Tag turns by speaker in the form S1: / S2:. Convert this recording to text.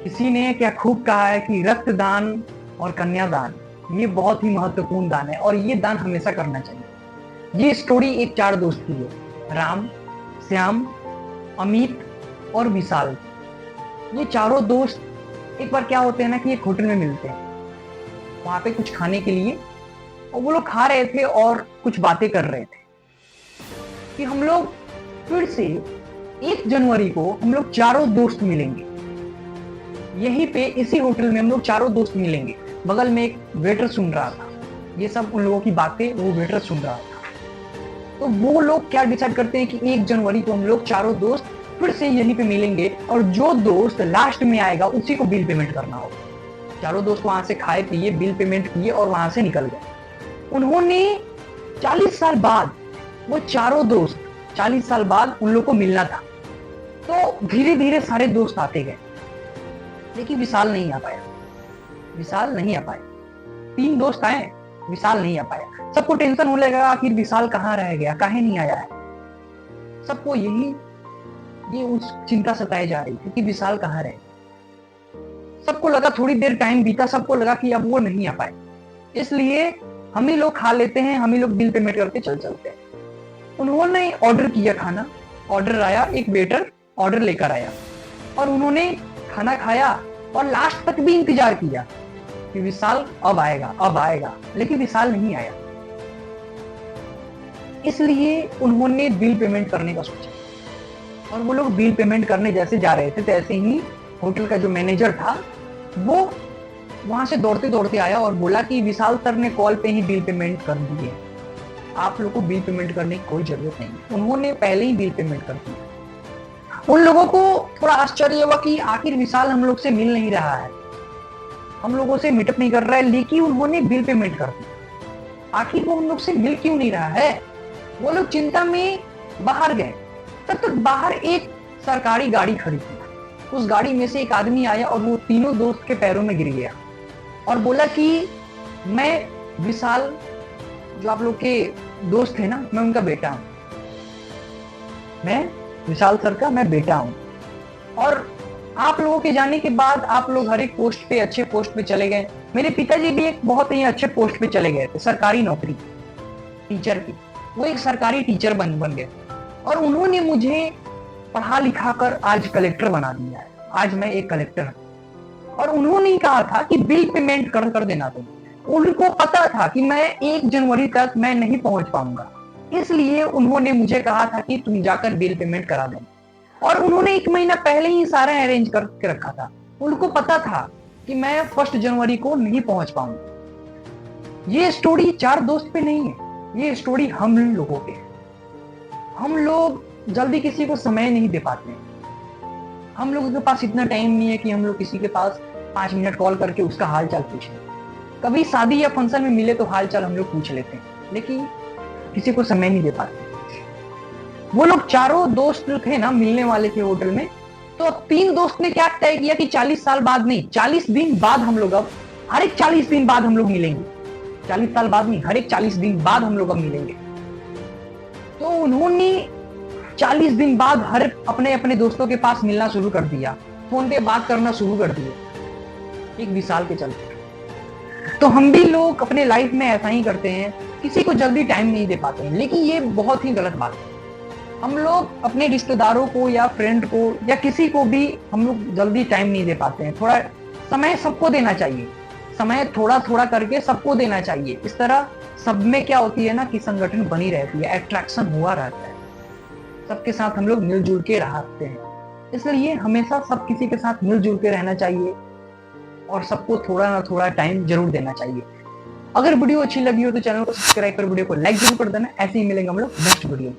S1: किसी ने क्या खूब कहा है कि रक्तदान और कन्यादान ये बहुत ही महत्वपूर्ण दान है और ये दान हमेशा करना चाहिए। ये स्टोरी एक चार दोस्त की है, राम, श्याम, अमित और विशाल। ये चारों दोस्त एक बार क्या होते हैं ना कि एक होटल में मिलते हैं, वहां पे कुछ खाने के लिए, और वो लोग खा रहे थे और कुछ बातें कर रहे थे कि हम लोग फिर से 1 जनवरी को हम लोग चारों दोस्त मिलेंगे। यहीं पे इसी होटल में हम लोग चारों दोस्त मिलेंगे। बगल में एक वेटर सुन रहा था, ये सब उन लोगों की बातें वो वेटर सुन रहा था। तो वो लोग क्या डिसाइड करते हैं कि 1 जनवरी को हम लोग चारों दोस्त फिर से यहीं पे मिलेंगे और जो दोस्त लास्ट में आएगा उसी को बिल पेमेंट करना होगा। चारों दोस्त वहां से खाए पिए, बिल पेमेंट किए और वहां से निकल गए। उन्होंने 40 साल बाद, वो चारों दोस्त 40 साल बाद उन लोग को मिलना था। तो धीरे धीरे सारे दोस्त आते गए, लेकिन विशाल नहीं आ पाया। विशाल नहीं आ पाया। 3 दोस्त आए, विशाल नहीं आ पाया। सबको टेंशन होने लगा, आखिर विशाल कहाँ रह गया, काहे नहीं आया है। सबको ये उस चिंता सताई जा रही थी कि विशाल कहाँ रह गया। सबको लगा, थोड़ी देर टाइम बीता, सबको लगा कि अब वो नहीं आ पाए, इसलिए हम ही लोग खा लेते हैं, हम ही लोग बिल पेमेंट करके चल चलते हैं। उन्होंने ऑर्डर किया खाना, ऑर्डर आया, एक वेटर ऑर्डर लेकर आया और उन्होंने खाना खाया और लास्ट तक भी इंतजार किया कि विशाल अब आएगा अब आएगा, लेकिन विशाल नहीं आया। इसलिए उन्होंने बिल पेमेंट करने का सोचा और वो लोग बिल पेमेंट करने जैसे जा रहे थे तैसे ही होटल का जो मैनेजर था वो वहां से दौड़ते दौड़ते आया और बोला कि विशाल सर ने कॉल पे ही बिल पेमेंट कर दिए, आप लोग को बिल पेमेंट करने की कोई जरूरत नहीं है। उन्होंने पहले ही बिल पेमेंट कर दिया। उन लोगों को थोड़ा आश्चर्य हुआ कि आखिर विशाल हम लोग से मिल नहीं रहा है, हम लोगों से मीटअप नहीं कर रहा है, लेकिन उन्होंने बिल पेमेंट कर दिया। आखिर वो हम लोग से मिल क्यों नहीं रहा है। वो लोग चिंता में बाहर गए। तब तक बाहर एक सरकारी गाड़ी खड़ी थी। उस गाड़ी में से एक आदमी आया और वो तीनों दोस्त के पैरों में गिर गया और बोला कि मैं विशाल, जो आप लोग के दोस्त थे ना, मैं उनका बेटा हूं, मैं विशाल सर का मैं बेटा हूं। और आप लोगों के जाने के बाद आप लोग हर एक पोस्ट पे, अच्छे पोस्ट पे चले गए। मेरे पिताजी भी एक बहुत ही अच्छे पोस्ट पे चले गए थे, सरकारी नौकरी, टीचर की। वो एक सरकारी टीचर बन गए और उन्होंने मुझे पढ़ा लिखा कर आज कलेक्टर बना दिया है। आज मैं एक कलेक्टर हूं। और उन्होंने कहा था कि बिल पेमेंट कर देना तुम। उनको पता था कि मैं 1 जनवरी तक मैं नहीं पहुंच पाऊंगा, इसलिए उन्होंने मुझे कहा था कि तुम जाकर बिल पेमेंट करा दो। और उन्होंने 1 महीना पहले ही सारा अरेंज करके रखा था। उनको पता था कि मैं 1 जनवरी को नहीं पहुंच पाऊंगा। ये स्टोरी 4 दोस्त पे नहीं है, ये स्टोरी हम लोगों पे है। हम लोग जल्दी किसी को समय नहीं दे पाते हैं। हम लोगों के पास इतना टाइम नहीं है कि हम लोग किसी के पास 5 मिनट कॉल करके उसका हाल चाल पूछें। कभी शादी या फंक्शन में मिले तो हाल चाल हम लोग पूछ लेते हैं, लेकिन किसी को समय नहीं दे पाते। वो लोग चारों दोस्त जो थे ना, मिलने वाले थे होटल में। तो 3 दोस्त ने क्या तय किया कि 40 साल बाद नहीं, 40 दिन बाद हम लोग, अब हर एक 40 दिन बाद हम लोग मिलेंगे। 40 साल बाद नहीं, हर एक 40 दिन बाद हम लोग अब मिलेंगे। तो उन्होंने 40 दिन बाद हर अपने अपने दोस्तों के पास मिलना शुरू कर दिया, फोन पे बात करना शुरू कर दिया, एक विशाल के चलते। तो हम भी लोग अपने लाइफ में ऐसा ही करते हैं, किसी को जल्दी टाइम नहीं दे पाते हैं, लेकिन ये बहुत ही गलत बात है। हम लोग अपने रिश्तेदारों को या फ्रेंड को या किसी को भी हम लोग जल्दी टाइम नहीं दे पाते हैं। थोड़ा समय सबको देना चाहिए, समय थोड़ा थोड़ा करके सबको देना चाहिए। इस तरह सब में क्या होती है ना कि संगठन बनी रहती है, अट्रैक्शन हुआ रहता है, सबके साथ हम लोग मिलजुल के रहते हैं। इसलिए हमेशा सब किसी के साथ मिलजुल के रहना चाहिए और सबको थोड़ा ना थोड़ा टाइम जरूर देना चाहिए। अगर वीडियो अच्छी लगी हो तो चैनल को सब्सक्राइब कर वीडियो को लाइक जरूर कर देना। ऐसे ही मिलेंगे हम लोग नेक्स्ट वीडियो में।